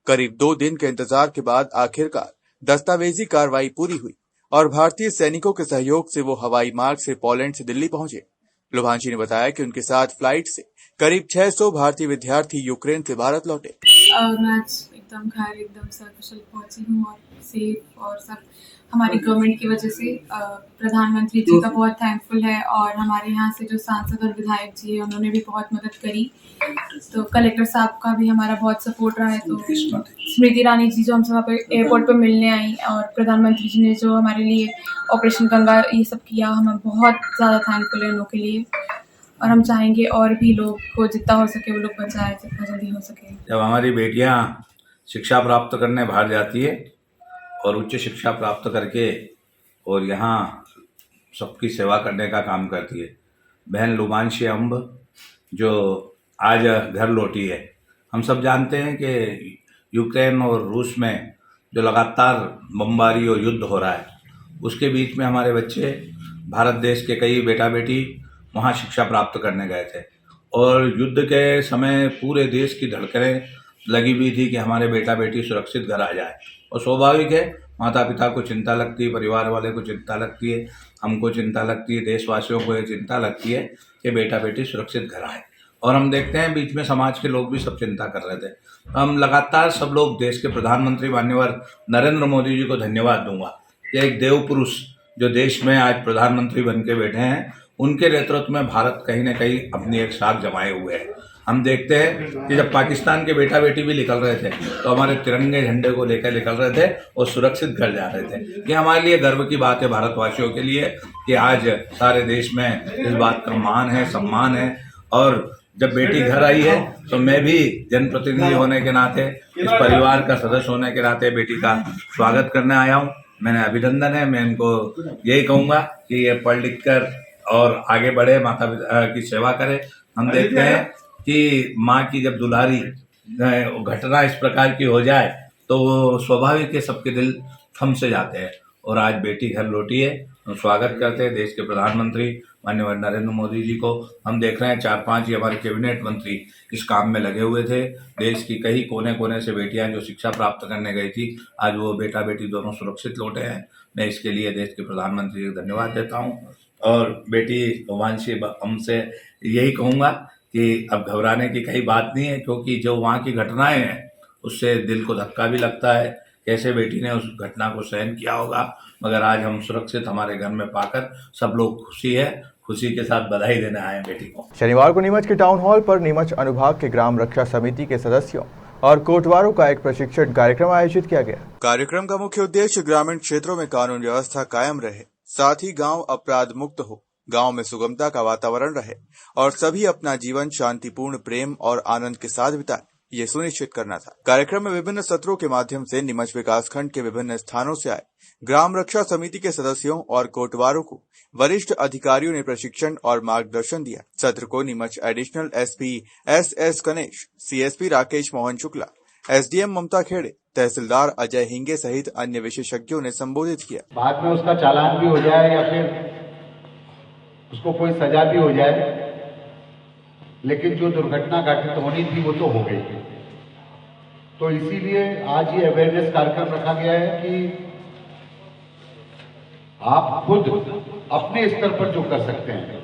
करीब 2 दिन के इंतजार के बाद आखिरकार दस्तावेजी कार्रवाई पूरी हुई और भारतीय सैनिकों के सहयोग से वो हवाई मार्ग से पोलैंड से दिल्ली पहुंचे। लुभांशी ने बताया कि उनके साथ फ्लाइट से करीब 600 भारतीय विद्यार्थी यूक्रेन से भारत लौटे। मैं एकदम घर एकदम सकुशल पहुंची हूँ और सेफ, और सब हमारी गवर्नमेंट की वजह से। प्रधानमंत्री जी का बहुत थैंकफुल है और हमारे यहाँ से जो सांसद और विधायक जी है उन्होंने भी बहुत मदद करी। तो कलेक्टर साहब का भी हमारा बहुत सपोर्ट रहा है। तो स्मृति ईरानी जी जो हमसे वहाँ पे एयरपोर्ट पे मिलने आई और प्रधानमंत्री जी ने जो हमारे लिए ऑपरेशन गंगा ये सब किया, हमें बहुत ज़्यादा थैंकफुल है उनके लिए। और हम चाहेंगे और भी लोग को जितना हो सके वो लोग बचाए, जितना जल्दी हो सके। जब हमारी बेटियां शिक्षा प्राप्त करने बाहर जाती है और उच्च शिक्षा प्राप्त करके और यहाँ सबकी सेवा करने का काम करती है, बहन लुभांशी अम्ब जो आज घर लौटी है। हम सब जानते हैं कि यूक्रेन और रूस में जो लगातार बमबारी और युद्ध हो रहा है, उसके बीच में हमारे बच्चे भारत देश के कई बेटा बेटी वहाँ शिक्षा प्राप्त करने गए थे और युद्ध के समय पूरे देश की धड़कनें लगी हुई थी कि हमारे बेटा बेटी सुरक्षित घर आ जाए। और स्वाभाविक है, माता पिता को चिंता लगती है, परिवार वाले को चिंता लगती है, हमको चिंता लगती है, देशवासियों को ये चिंता लगती है कि बेटा बेटी सुरक्षित घर आए। और हम देखते हैं बीच में समाज के लोग भी सब चिंता कर रहे थे। हम लगातार सब लोग देश के प्रधानमंत्री माननीय नरेंद्र मोदी जी को धन्यवाद दूंगा कि एक देव पुरुष जो देश में आज प्रधानमंत्री बन के बैठे हैं, उनके नेतृत्व में भारत कहीं ना कहीं अपनी एक साख जमाए हुए है। हम देखते हैं कि जब पाकिस्तान के बेटा बेटी भी निकल रहे थे तो हमारे तिरंगे झंडे को लेकर निकल रहे थे और सुरक्षित घर जा रहे थे। ये हमारे लिए गर्व की बात है भारतवासियों के लिए कि आज सारे देश में इस बात का मान है, सम्मान है। और जब बेटी घर आई है तो मैं भी जनप्रतिनिधि होने के नाते, इस परिवार का सदस्य होने के नाते बेटी का स्वागत करने आया हूँ। मैंने अभिनंदन है। मैं इनको यही कहूँगा कि ये पढ़ लिख कर और आगे बढ़े, माता पिता की सेवा करे। हम देखते हैं कि माँ की जब दुलारी घटना इस प्रकार की हो जाए तो स्वाभाविक है सबके दिल थम से जाते हैं। और आज बेटी घर लौटी है, हम स्वागत करते हैं देश के प्रधानमंत्री माननीय नरेंद्र मोदी जी को। हम देख रहे हैं 4-5 ही हमारे कैबिनेट मंत्री इस काम में लगे हुए थे। देश की कई कोने कोने से बेटियां जो शिक्षा प्राप्त करने गई थी, आज वो बेटा बेटी दोनों सुरक्षित लौटे हैं। मैं इसके लिए देश के प्रधानमंत्री को धन्यवाद देता हूँ। और बेटी वांशी हमसे यही कहूँगा कि अब घबराने की कई बात नहीं है, क्योंकि जो वहाँ की घटनाएं हैं उससे दिल को धक्का भी लगता है। कैसे बेटी ने उस घटना को सहन किया होगा, मगर आज हम सुरक्षित हमारे घर में पाकर सब लोग खुशी है। खुशी के साथ बधाई देने आए बेटी को। शनिवार को नीमच के टाउन हॉल पर नीमच अनुभाग के ग्राम रक्षा समिति के सदस्यों और कोटवारों का एक प्रशिक्षण कार्यक्रम आयोजित किया गया। कार्यक्रम का मुख्य उद्देश्य ग्रामीण क्षेत्रों में कानून व्यवस्था कायम रहे, साथ ही गांव अपराध मुक्त हो, गांव में सुगमता का वातावरण रहे और सभी अपना जीवन शांतिपूर्ण, प्रेम और आनंद के साथ बिताए, ये सुनिश्चित करना था। कार्यक्रम में विभिन्न सत्रों के माध्यम से नीमच विकासखंड के विभिन्न स्थानों से आए ग्राम रक्षा समिति के सदस्यों और कोटवारों को वरिष्ठ अधिकारियों ने प्रशिक्षण और मार्गदर्शन दिया। सत्र को Neemuch additional SP S Ganesh, CSP Rakesh Mohan Shukla, SDM Mamta Khede, तहसीलदार अजय हिंगे सहित अन्य विशेषज्ञों ने संबोधित किया। बाद में उसका चालान भी हो जाए या फिर उसको कोई सजा भी हो जाए, लेकिन जो दुर्घटना घटित होनी थी वो तो हो गई। तो इसीलिए आज ये अवेयरनेस कार्यक्रम रखा गया है कि आप खुद अपने स्तर पर जो कर सकते हैं।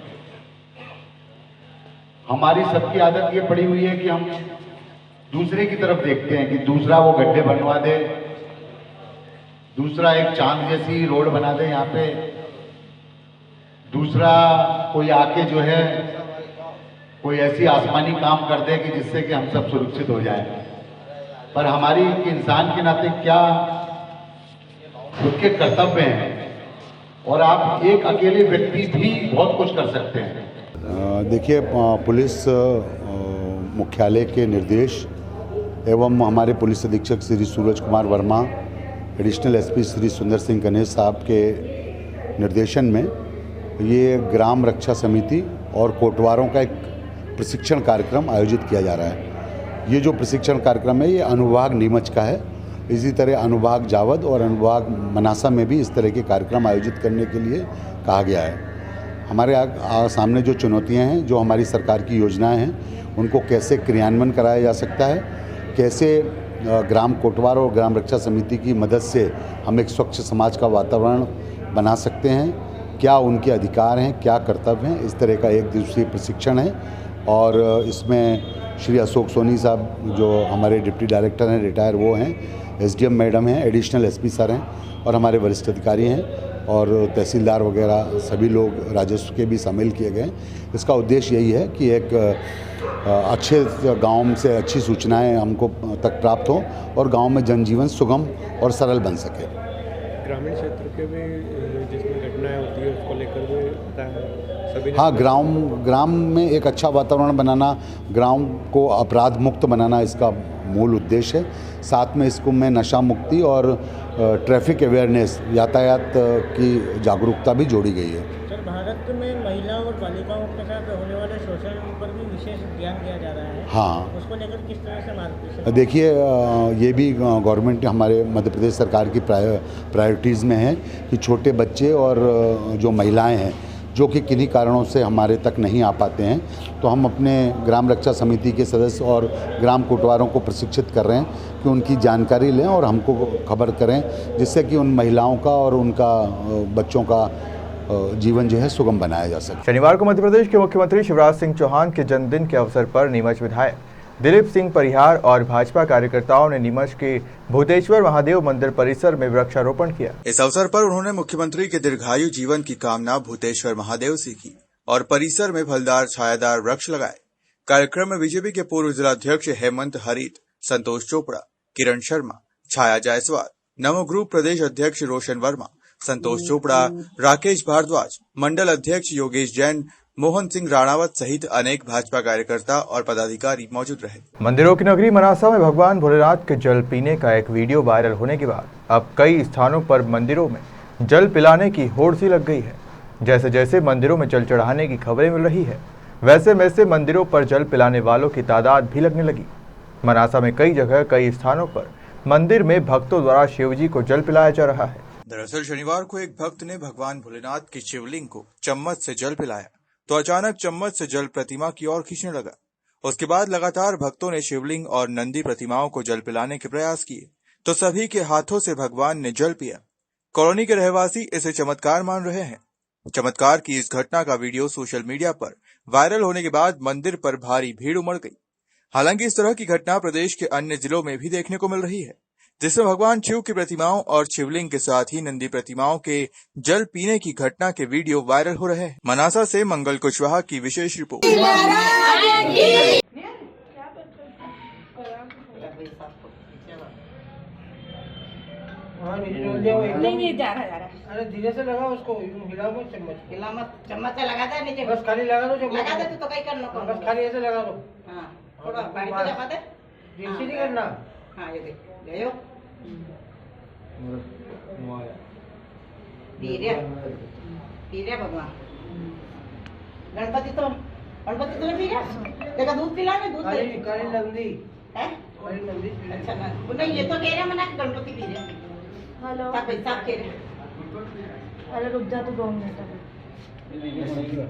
हमारी सबकी आदत ये पड़ी हुई है कि हम दूसरे की तरफ देखते हैं कि दूसरा वो गड्ढे बनवा दे, दूसरा एक चांद जैसी रोड बना दे यहाँ पे, दूसरा कोई आके जो है कोई ऐसी आसमानी काम कर दे कि जिससे कि हम सब सुरक्षित हो जाएं। पर हमारी इंसान के नाते क्या खुद के कर्तव्य हैं, और आप एक अकेले व्यक्ति भी बहुत कुछ कर सकते हैं। देखिए, पुलिस मुख्यालय के निर्देश एवं हमारे पुलिस अधीक्षक श्री सूरज कुमार वर्मा, एडिशनल एसपी श्री सुंदर सिंह गणेश साहब के निर्देशन में ये ग्राम रक्षा समिति और कोटवारों का एक प्रशिक्षण कार्यक्रम आयोजित किया जा रहा है। ये जो प्रशिक्षण कार्यक्रम है ये अनुभाग नीमच का है। इसी तरह अनुभाग जावद और अनुभाग मनासा में भी इस तरह के कार्यक्रम आयोजित करने के लिए कहा गया है। हमारे सामने जो चुनौतियां हैं, जो हमारी सरकार की योजनाएं हैं, उनको कैसे क्रियान्वयन कराया जा सकता है, कैसे ग्राम कोटवार और ग्राम रक्षा समिति की मदद से हम एक स्वच्छ समाज का वातावरण बना सकते हैं, क्या उनके अधिकार हैं, क्या कर्तव्य हैं, इस तरह का एक दिवसीय प्रशिक्षण है। और इसमें श्री अशोक सोनी साहब जो हमारे डिप्टी डायरेक्टर हैं, रिटायर, वो हैं, एसडीएम मैडम हैं, एडिशनल एसपी सर हैं और हमारे वरिष्ठ अधिकारी हैं और तहसीलदार वगैरह सभी लोग राजस्व के भी शामिल किए गए। इसका उद्देश्य यही है कि एक अच्छे गांव से अच्छी सूचनाएं हमको तक प्राप्त हों और गांव में जनजीवन सुगम और सरल बन सके। ग्रामीण क्षेत्र के भी जिसमें घटनाएं होती है उसको लेकर भी होता है सभी। हाँ, ग्राम में एक अच्छा वातावरण बनाना, ग्राम को अपराध मुक्त बनाना इसका मूल उद्देश्य है। साथ में इसको में नशा मुक्ति और ट्रैफिक अवेयरनेस, यातायात की जागरूकता भी जोड़ी गई है। सर, भारत में महिलाओं और बालिकाओं के साथ होने वाले शोषण पर भी विशेष ध्यान दिया जा रहा है। हाँ, उसको लेकर किस तरह से मार्गदर्शन? देखिए, ये भी गवर्नमेंट हमारे मध्य प्रदेश सरकार की प्रायोरिटीज़ में है कि छोटे बच्चे और जो महिलाएं हैं जो कि किन्हीं कारणों से हमारे तक नहीं आ पाते हैं, तो हम अपने ग्राम रक्षा समिति के सदस्य और ग्राम कोटवारों को प्रशिक्षित कर रहे हैं कि उनकी जानकारी लें और हमको खबर करें, जिससे कि उन महिलाओं का और उनका बच्चों का जीवन जो है सुगम बनाया जा सके। शनिवार को मध्य प्रदेश के मुख्यमंत्री शिवराज सिंह चौहान के जन्मदिन के अवसर पर नीमच विधायक दिलीप सिंह परिहार और भाजपा कार्यकर्ताओं ने नीमच के भूतेश्वर महादेव मंदिर परिसर में वृक्षारोपण किया। इस अवसर पर उन्होंने मुख्यमंत्री के दीर्घायु जीवन की कामना भूतेश्वर महादेव से की और परिसर में फलदार छायादार वृक्ष लगाए। कार्यक्रम में बीजेपी के पूर्व जिलाध्यक्ष हेमंत हरित, संतोष चोपड़ा, किरण शर्मा, छाया जायसवाल, नमो ग्रुप प्रदेश अध्यक्ष रोशन वर्मा, संतोष चोपड़ा, राकेश भारद्वाज, मंडल अध्यक्ष योगेश जैन, मोहन सिंह राणावत सहित अनेक भाजपा कार्यकर्ता और पदाधिकारी मौजूद रहे। मंदिरों की नगरी मनासा में भगवान भोलेनाथ के जल पीने का एक वीडियो वायरल होने के बाद अब कई स्थानों पर मंदिरों में जल पिलाने की होड़ सी लग गई है। जैसे जैसे मंदिरों में जल चढ़ाने की खबरें मिल रही है, वैसे वैसे मंदिरों पर जल पिलाने वालों की तादाद भी लगने लगी। मनासा में कई जगह कई स्थानों पर मंदिर में भक्तों द्वारा शिवजी को जल पिलाया जा रहा है। दरअसल शनिवार को एक भक्त ने भगवान भोलेनाथ की शिवलिंग को चम्मच से जल पिलाया तो अचानक चम्मच से जल प्रतिमा की ओर खींचने लगा। उसके बाद लगातार भक्तों ने शिवलिंग और नंदी प्रतिमाओं को जल पिलाने के प्रयास किए तो सभी के हाथों से भगवान ने जल पिया। कॉलोनी के रहवासी इसे चमत्कार मान रहे हैं। चमत्कार की इस घटना का वीडियो सोशल मीडिया पर वायरल होने के बाद मंदिर पर भारी भीड़ उमड़ गई। हालांकि इस तरह की घटना प्रदेश के अन्य जिलों में भी देखने को मिल रही है, जिसमें भगवान शिव की प्रतिमाओं और शिवलिंग के साथ ही नंदी प्रतिमाओं के जल पीने की घटना के वीडियो वायरल हो रहे हैं। मनासा से मंगल कुशवाहा की विशेष रिपोर्ट। नहीं जा रहा अरे धीरे से लगा उसको, हिला मत, चम्मच लगा दे नीचे, बस खाली लगा दो, लगा दे तो कहीं करना, बस खाली ऐसे लगा दो। हाँ थोड़ा पानी तो लगा दे, जैसे नहीं करना। हाँ ये देख ले धीरे धीरे भगवान गणपति तो नहीं पिया, देखा दूध पिला में, दूध काली नंदी है, काली नंदी। अच्छा ना नहीं, ये तो कह रहे मना गणपति पी रहे। हेलो साहब कह रहे, अरे रुक जा तो 2 मिनट।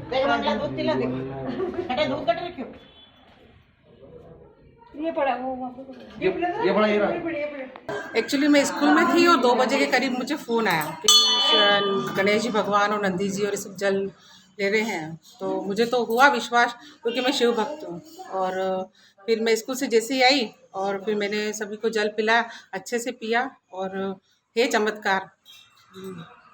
देखो मंगला दूध पिला, देखो अरे दूध कट रखियो, ये पड़ा वो ये पड़ा एक्चुअली मैं स्कूल में थी और 2 बजे के करीब मुझे फ़ोन आया कि गणेश जी भगवान और नंदी जी और ये सब जल ले रहे हैं। तो मुझे तो हुआ विश्वास, क्योंकि मैं शिव भक्त हूँ। और फिर मैं स्कूल से जैसे ही आई और फिर मैंने सभी को जल पिलाया, अच्छे से पिया और हे चमत्कार।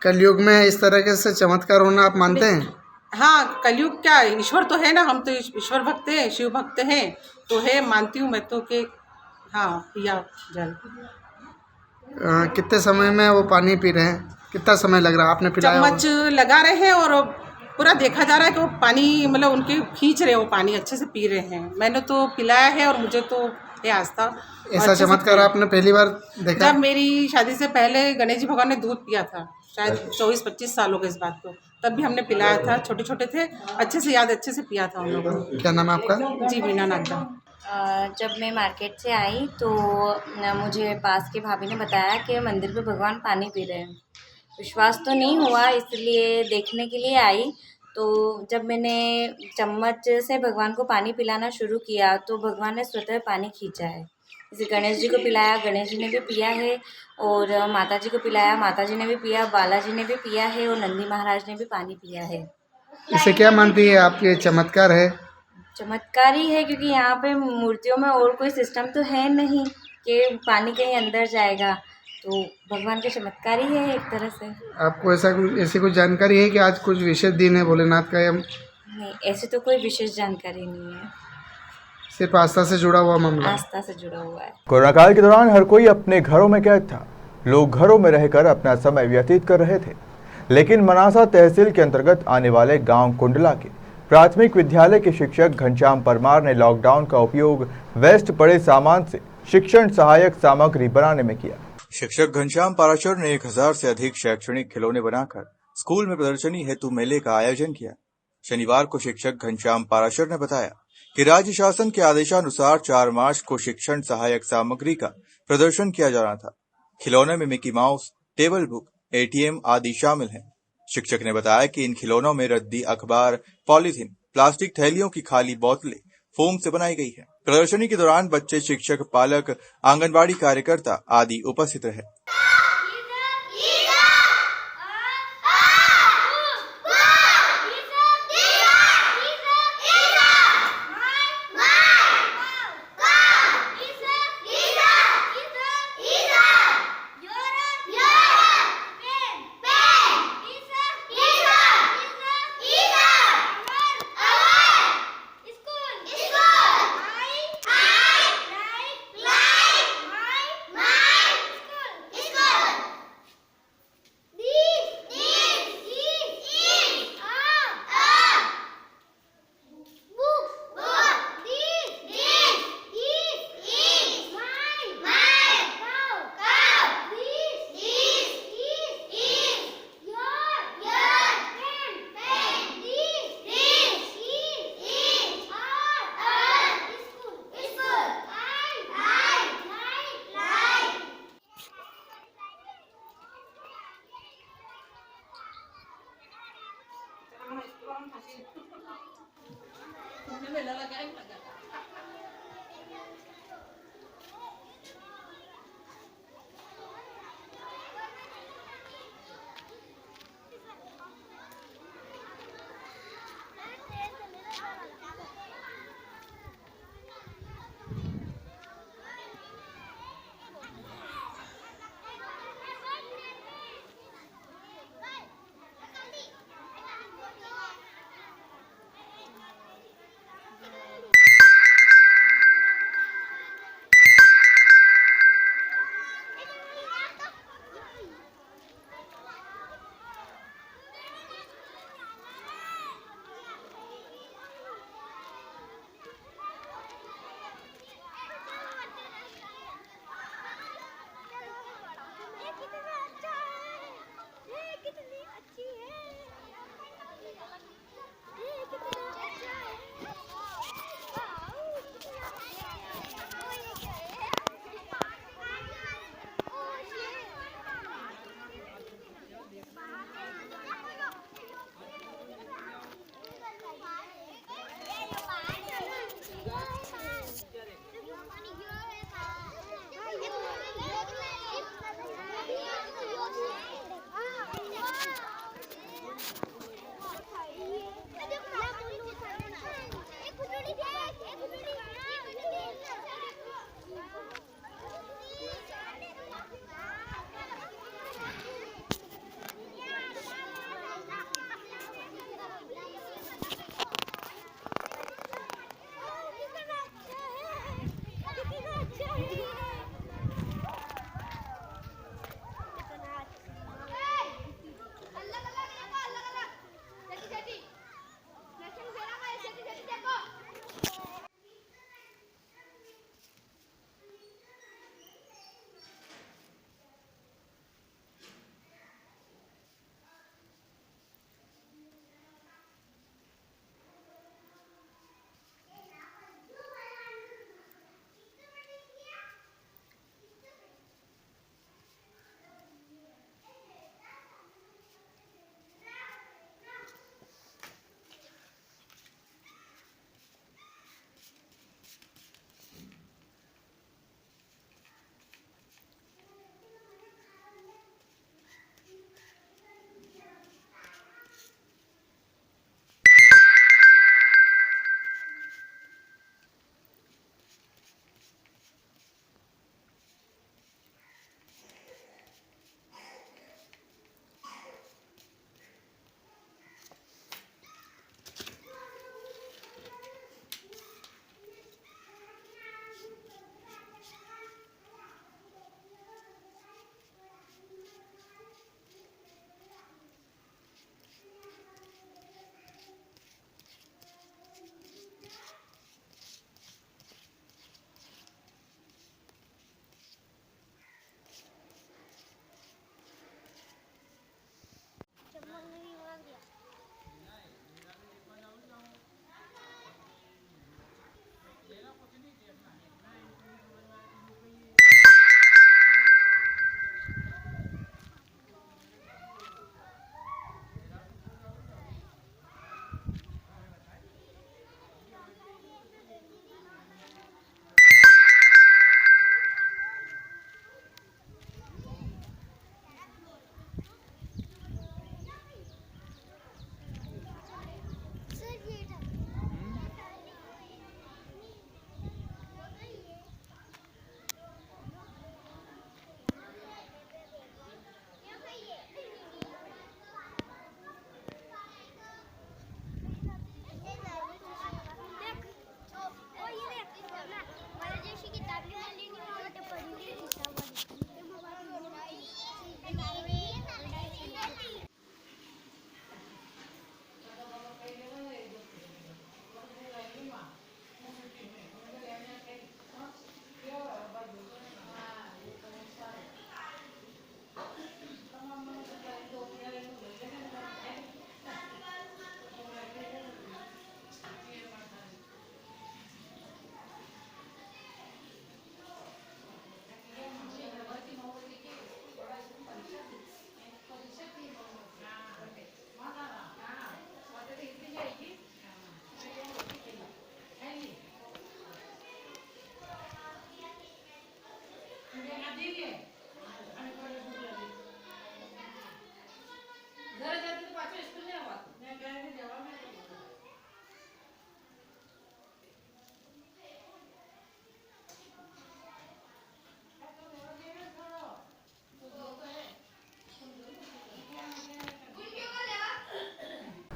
कलयुग में इस तरह से चमत्कार होना आप मानते हैं? हाँ, कलयुग क्या, ईश्वर तो है ना, हम तो ईश्वर भक्त हैं, शिव भक्त हैं, तो है मानती हूँ मैं तो कि हाँ पिया जल। कितने समय में वो पानी पी रहे हैं, कितना समय लग रहा है आपने पिलाया? चम्मच लगा रहे हैं और पूरा देखा जा रहा है कि वो पानी मतलब उनके खींच रहे हैं, वो पानी अच्छे से पी रहे हैं। मैंने तो पिलाया है और मुझे तो ये आस्था। ऐसा चमत्कार आपने पहली बार देखा? जब मेरी शादी से पहले गणेश जी भगवान ने दूध पिया था, शायद 24-25 साल हो गए इस बात को, तब भी हमने पिलाया था, छोटे छोटे थे, अच्छे से याद, अच्छे से पिया था हम लोगों ने। क्या नाम है आपका? जी मीना नागदा। जब मैं मार्केट से आई तो मुझे पास के भाभी ने बताया कि मंदिर पे भगवान पानी पी रहे हैं। विश्वास तो नहीं हुआ, इसलिए देखने के लिए आई। तो जब मैंने चम्मच से भगवान को पानी पिलाना शुरू किया तो भगवान ने स्वतः पानी खींचा है। जैसे गणेश जी को पिलाया, गणेश जी ने भी पिया है, और माता जी को पिलाया, माता जी ने भी पिया, बालाजी ने भी पिया है, और नंदी महाराज ने भी पानी पिया है। इसे क्या मानती है आप, ये चमत्कार है? चमत्कार ही है, क्योंकि यहाँ पे मूर्तियों में और कोई सिस्टम तो है नहीं कि पानी कहीं अंदर जाएगा, तो भगवान के चमत्कार ही है एक तरह से। आपको ऐसी कुछ जानकारी है कि आज कुछ विशेष दिन है भोलेनाथ का? नहीं, ऐसी तो कोई विशेष जानकारी नहीं है, सिर्फ आस्था से जुड़ा हुआ मामला, आस्था से जुड़ा हुआ है। कोरोना काल के दौरान हर कोई अपने घरों में कैद था। लोग घरों में रहकर अपना समय व्यतीत कर रहे थे, लेकिन मनासा तहसील के अंतर्गत आने वाले गांव कुंडला के प्राथमिक विद्यालय के शिक्षक घनश्याम परमार ने लॉकडाउन का उपयोग वेस्ट पड़े सामान से शिक्षण सहायक सामग्री बनाने में किया। शिक्षक घनश्याम पाराशर ने 1000 से अधिक शैक्षणिक खिलौने बनाकर स्कूल में प्रदर्शनी हेतु मेले का आयोजन किया। शनिवार को शिक्षक घनश्याम पाराशर ने बताया कि राज्य शासन के आदेशानुसार 4 मार्च को शिक्षण सहायक सामग्री का प्रदर्शन किया जाना था। खिलौने में Mickey mouse, table book, ATM आदि शामिल हैं। शिक्षक ने बताया कि इन खिलौनों में रद्दी, अखबार, पॉलीथीन, प्लास्टिक थैलियों की खाली बोतलें फोम से बनाई गई है। प्रदर्शनी के दौरान बच्चे, शिक्षक, पालक, आंगनबाड़ी कार्यकर्ता आदि उपस्थित रहे।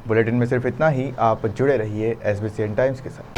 बुलेटिन में सिर्फ इतना ही। आप जुड़े रहिए SBCN टाइम्स के साथ।